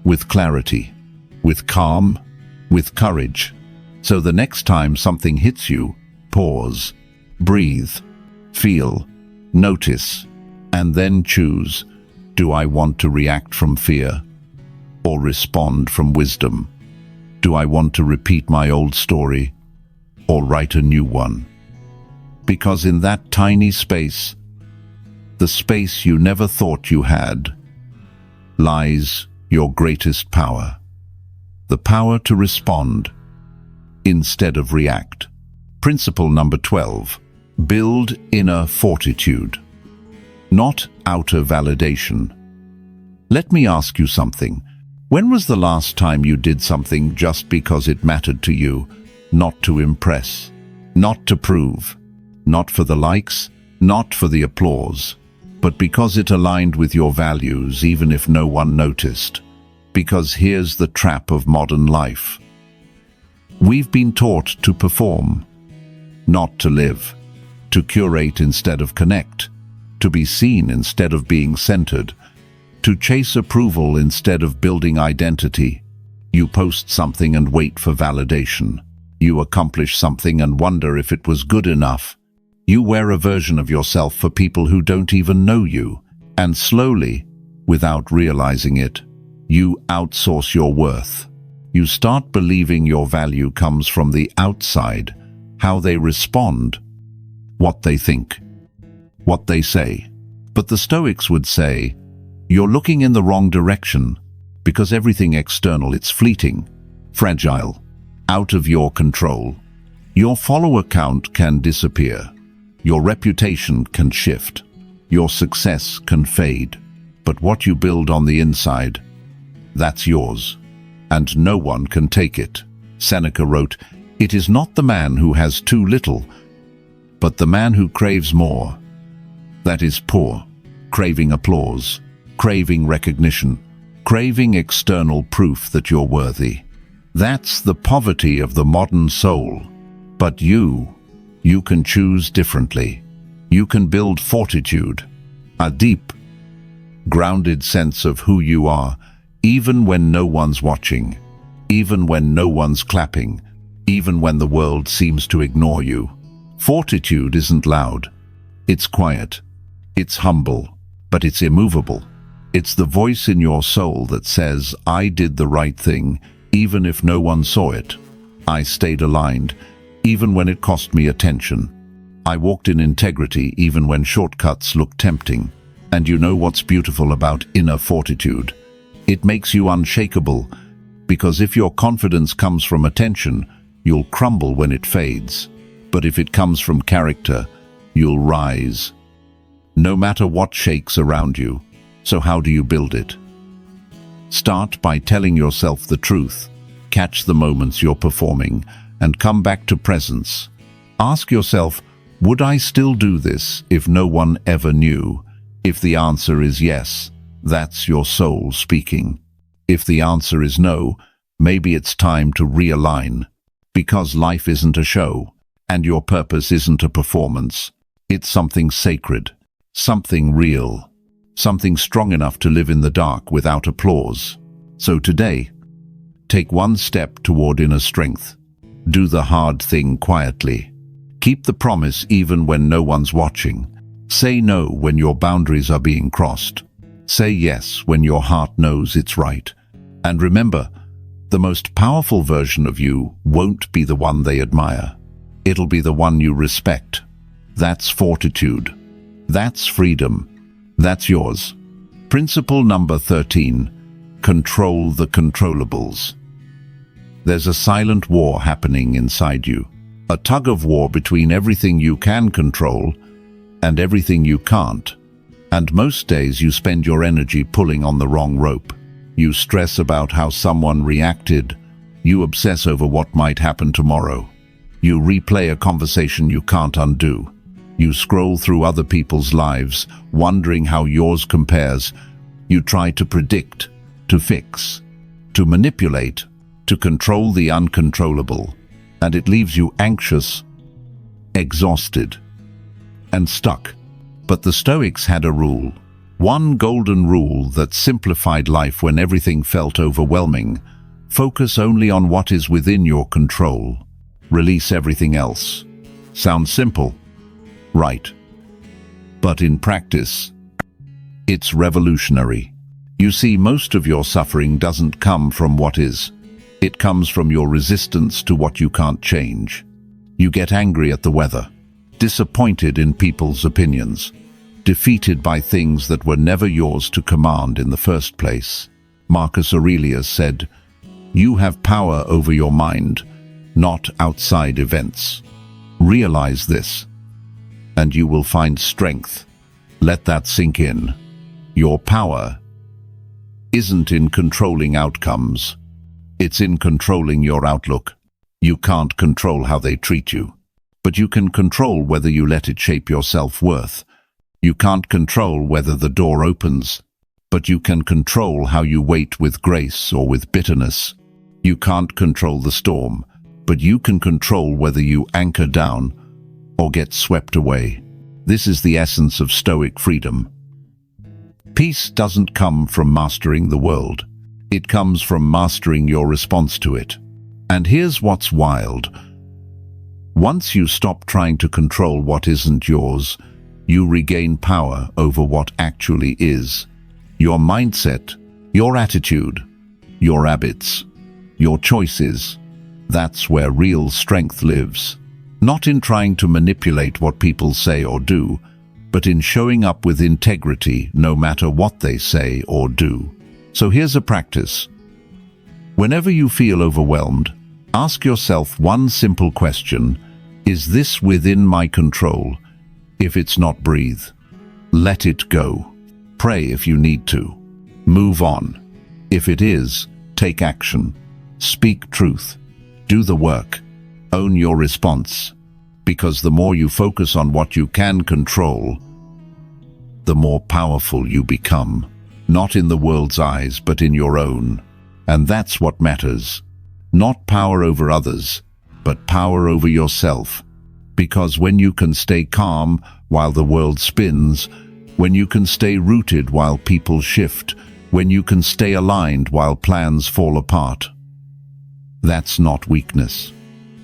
with clarity, with calm, with courage. So the next time something hits you, pause, breathe, feel, notice, and then choose. Do I want to react from fear or respond from wisdom? Do I want to repeat my old story or write a new one? Because in that tiny space, the space you never thought you had, lies your greatest power. The power to respond instead of react. Principle number 12. Build inner fortitude, not outer validation. Let me ask you something. When was the last time you did something just because it mattered to you, not to impress, not to prove, not for the likes, not for the applause, but because it aligned with your values even if no one noticed? Because here's the trap of modern life. We've been taught to perform, not to live, to curate instead of connect, to be seen instead of being centered, to chase approval instead of building identity. You post something and wait for validation. You accomplish something and wonder if it was good enough. You wear a version of yourself for people who don't even know you. And slowly, without realizing it, you outsource your worth. You start believing your value comes from the outside, how they respond, what they think, what they say. But the Stoics would say, you're looking in the wrong direction, because everything external, it's fleeting, fragile, out of your control. Your follower count can disappear. Your reputation can shift. Your success can fade. But what you build on the inside, that's yours, and no one can take it. Seneca wrote, "It is not the man who has too little, but the man who craves more, that is poor, craving applause, craving recognition, craving external proof that you're worthy. That's the poverty of the modern soul. But you can choose differently. You can build fortitude, a deep, grounded sense of who you are, even when no one's watching, even when no one's clapping, even when the world seems to ignore you. Fortitude isn't loud. It's quiet. It's humble, but it's immovable. It's the voice in your soul that says, I did the right thing, even if no one saw it. I stayed aligned, even when it cost me attention. I walked in integrity, even when shortcuts looked tempting. And you know what's beautiful about inner fortitude? It makes you unshakable, because if your confidence comes from attention, you'll crumble when it fades. But if it comes from character, you'll rise, no matter what shakes around you. So how do you build it? Start by telling yourself the truth. Catch the moments you're performing and come back to presence. Ask yourself, would I still do this if no one ever knew? If the answer is yes, that's your soul speaking. If the answer is no, maybe it's time to realign. Because life isn't a show, and your purpose isn't a performance. It's something sacred, something real, something strong enough to live in the dark without applause. So today, take one step toward inner strength. Do the hard thing quietly. Keep the promise even when no one's watching. Say no when your boundaries are being crossed. Say yes when your heart knows it's right. And remember, the most powerful version of you won't be the one they admire. It'll be the one you respect. That's fortitude. That's freedom. That's yours. Principle number 13. Control the controllables. There's a silent war happening inside you. A tug of war between everything you can control and everything you can't. And most days you spend your energy pulling on the wrong rope. You stress about how someone reacted. You obsess over what might happen tomorrow. You replay a conversation you can't undo. You scroll through other people's lives, wondering how yours compares. You try to predict, to fix, to manipulate, to control the uncontrollable. And it leaves you anxious, exhausted, and stuck. But the Stoics had a rule. One golden rule that simplified life when everything felt overwhelming. Focus only on what is within your control. Release everything else. Sounds simple, right? But in practice, it's revolutionary. You see, most of your suffering doesn't come from what is. It comes from your resistance to what you can't change. You get angry at the weather, disappointed in people's opinions, defeated by things that were never yours to command in the first place. Marcus Aurelius said, "You have power over your mind, not outside events. Realize this, and you will find strength." Let that sink in. Your power isn't in controlling outcomes. It's in controlling your outlook. You can't control how they treat you, but you can control whether you let it shape your self-worth. You can't control whether the door opens, but you can control how you wait with grace or with bitterness. You can't control the storm, but you can control whether you anchor down or get swept away. This is the essence of Stoic freedom. Peace doesn't come from mastering the world. It comes from mastering your response to it. And here's what's wild. Once you stop trying to control what isn't yours, you regain power over what actually is. Your mindset, your attitude, your habits, your choices. That's where real strength lives. Not in trying to manipulate what people say or do, but in showing up with integrity no matter what they say or do. So here's a practice. Whenever you feel overwhelmed, ask yourself one simple question: is this within my control? If it's not, breathe. Let it go. Pray if you need to. Move on. If it is, take action. Speak truth. Do the work. Own your response. Because the more you focus on what you can control, the more powerful you become. Not in the world's eyes, but in your own. And that's what matters. Not power over others, but power over yourself. Because when you can stay calm while the world spins, when you can stay rooted while people shift, when you can stay aligned while plans fall apart, that's not weakness.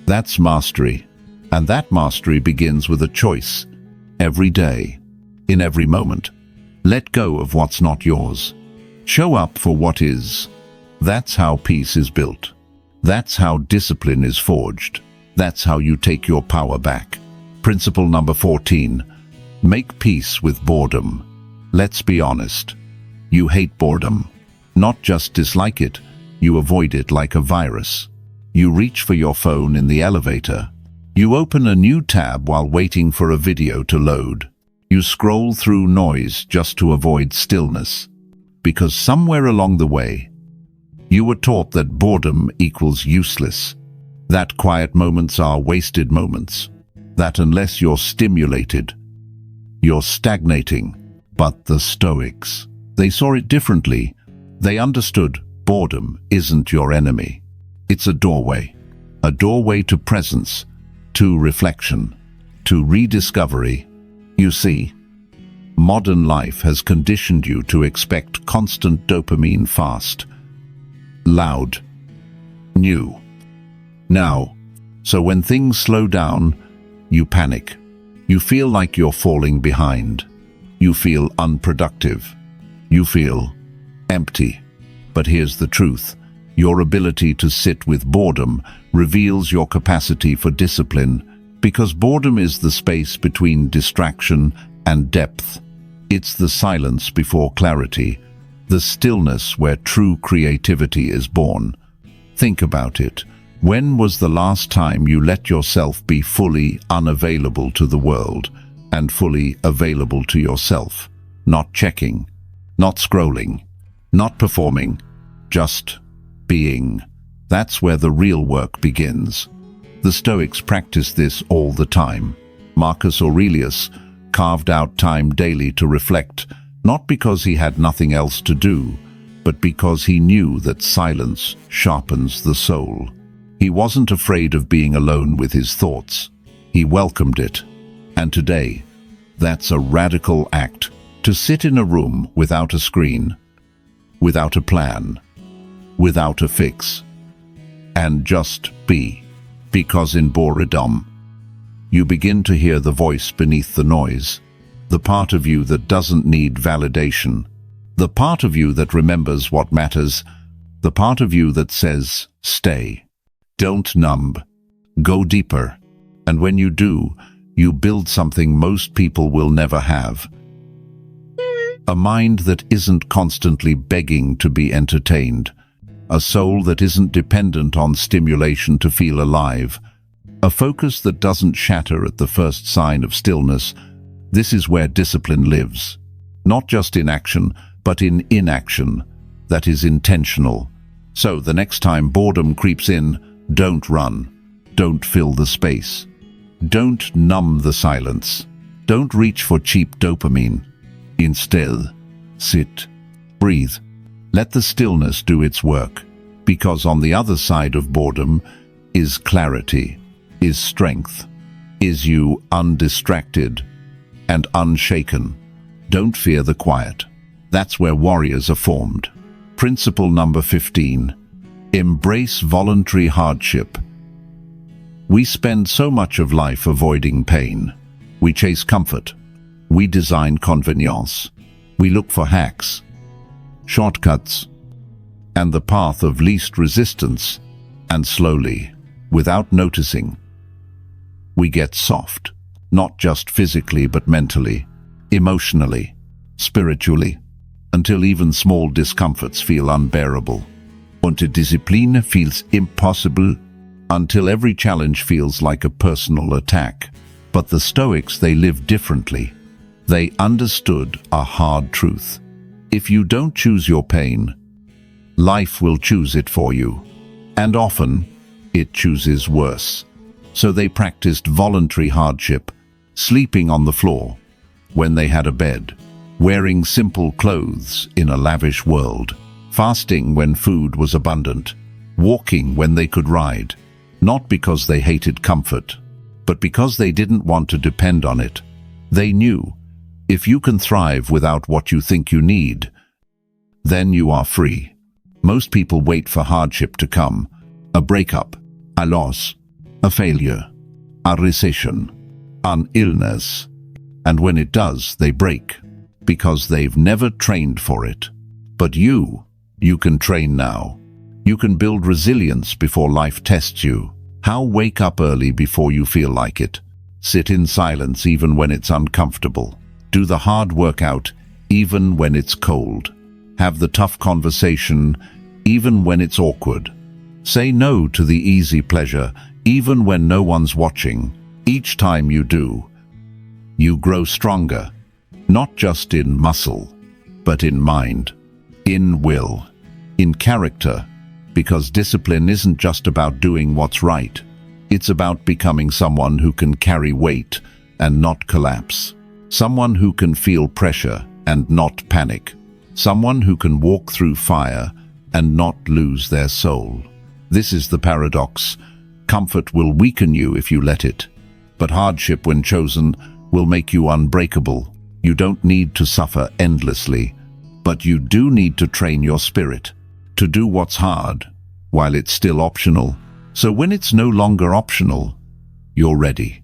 That's mastery. And that mastery begins with a choice. Every day, in every moment. Let go of what's not yours. Show up for what is. That's how peace is built. That's how discipline is forged. That's how you take your power back. Principle number 14. Make peace with boredom. Let's be honest. You hate boredom. Not just dislike it, you avoid it like a virus. You reach for your phone in the elevator. You open a new tab while waiting for a video to load. You scroll through noise just to avoid stillness. Because somewhere along the way, you were taught that boredom equals useless. That quiet moments are wasted moments. That unless you're stimulated, you're stagnating. But the Stoics, they saw it differently. They understood boredom isn't your enemy. It's a doorway to presence, to reflection, to rediscovery. You see, modern life has conditioned you to expect constant dopamine, fast, loud, new. Now, so when things slow down, you panic. You feel like you're falling behind. You feel unproductive. You feel empty. But here's the truth. Your ability to sit with boredom reveals your capacity for discipline, because boredom is the space between distraction and depth. It's the silence before clarity, the stillness where true creativity is born. Think about it. When was the last time you let yourself be fully unavailable to the world and fully available to yourself? Not checking, not scrolling, not performing, just being. That's where the real work begins. The Stoics practiced this all the time. Marcus Aurelius carved out time daily to reflect, not because he had nothing else to do, but because he knew that silence sharpens the soul. He wasn't afraid of being alone with his thoughts. He welcomed it. And today, that's a radical act, to sit in a room without a screen, without a plan, without a fix, and just be. Because in boredom, you begin to hear the voice beneath the noise, the part of you that doesn't need validation, the part of you that remembers what matters, the part of you that says, stay. Don't numb. Go deeper. And when you do, you build something most people will never have. A mind that isn't constantly begging to be entertained. A soul that isn't dependent on stimulation to feel alive. A focus that doesn't shatter at the first sign of stillness. This is where discipline lives. Not just in action, but in inaction. That is intentional. So the next time boredom creeps in, don't run. Don't fill the space. Don't numb the silence. Don't reach for cheap dopamine. Instead, sit, breathe. Let the stillness do its work. Because on the other side of boredom is clarity, is strength, is you undistracted and unshaken. Don't fear the quiet. That's where warriors are formed. Principle number 15. Embrace voluntary hardship. We spend so much of life avoiding pain. We chase comfort. We design convenience. We look for hacks, shortcuts, and the path of least resistance, and slowly, without noticing, we get soft, not just physically but mentally, emotionally, spiritually, until even small discomforts feel unbearable. Until discipline feels impossible, until every challenge feels like a personal attack. But the Stoics, they lived differently. They understood a hard truth. If you don't choose your pain, life will choose it for you. And often, it chooses worse. So they practiced voluntary hardship, sleeping on the floor when they had a bed, wearing simple clothes in a lavish world, fasting when food was abundant, walking when they could ride, not because they hated comfort, but because they didn't want to depend on it. They knew, if you can thrive without what you think you need, then you are free. Most people wait for hardship to come, a breakup, a loss, a failure, a recession, an illness, and when it does, they break, because they've never trained for it. But you can train now. You can build resilience before life tests you. How? Wake up early before you feel like it. Sit in silence even when it's uncomfortable. Do the hard workout even when it's cold. Have the tough conversation even when it's awkward. Say no to the easy pleasure even when no one's watching. Each time you do, you grow stronger, not just in muscle, but in mind, in will, in character, because discipline isn't just about doing what's right. It's about becoming someone who can carry weight and not collapse, someone who can feel pressure and not panic, someone who can walk through fire and not lose their soul. This is the paradox. Comfort will weaken you if you let it, but hardship, when chosen, will make you unbreakable. You don't need to suffer endlessly, but you do need to train your spirit to do what's hard while it's still optional. So when it's no longer optional, you're ready.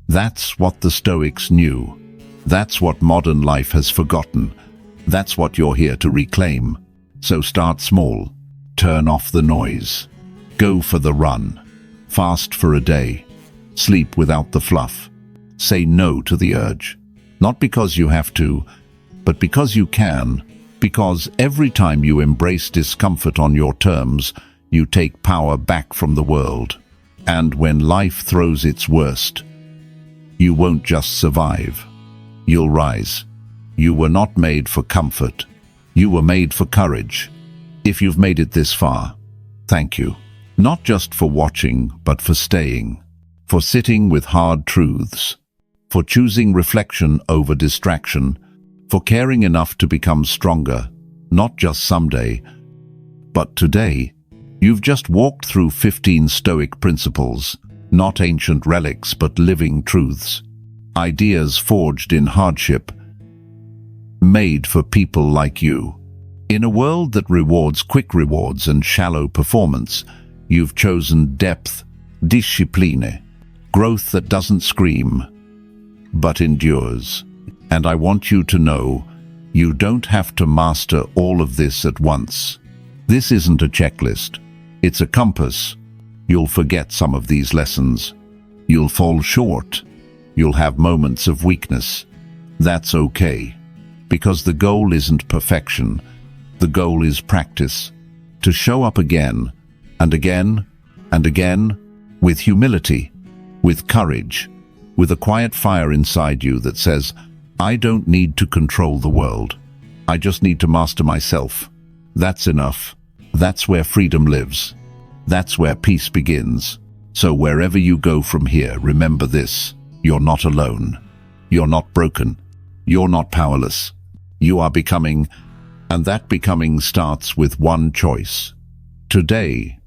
That's what the Stoics knew. That's what modern life has forgotten. That's what you're here to reclaim. So start small. Turn off the noise. Go for the run. Fast for a day. Sleep without the fluff. Say no to the urge. Not because you have to, but because you can. Because every time you embrace discomfort on your terms, you take power back from the world. And when life throws its worst, you won't just survive. You'll rise. You were not made for comfort. You were made for courage. If you've made it this far, thank you. Not just for watching, but for staying. For sitting with hard truths. For choosing reflection over distraction. For caring enough to become stronger, not just someday, but today. You've just walked through 15 Stoic principles, not ancient relics but living truths. Ideas forged in hardship, made for people like you. In a world that rewards quick rewards and shallow performance, you've chosen depth, discipline, growth that doesn't scream, but endures. And I want you to know, you don't have to master all of this at once. This isn't a checklist. It's a compass. You'll forget some of these lessons. You'll fall short. You'll have moments of weakness. That's okay, because the goal isn't perfection. The goal is practice. To show up again, and again, and again, with humility, with courage, with a quiet fire inside you that says, I don't need to control the world. I just need to master myself. That's enough. That's where freedom lives. That's where peace begins. So wherever you go from here, remember this. You're not alone. You're not broken. You're not powerless. You are becoming, and that becoming starts with one choice. Today,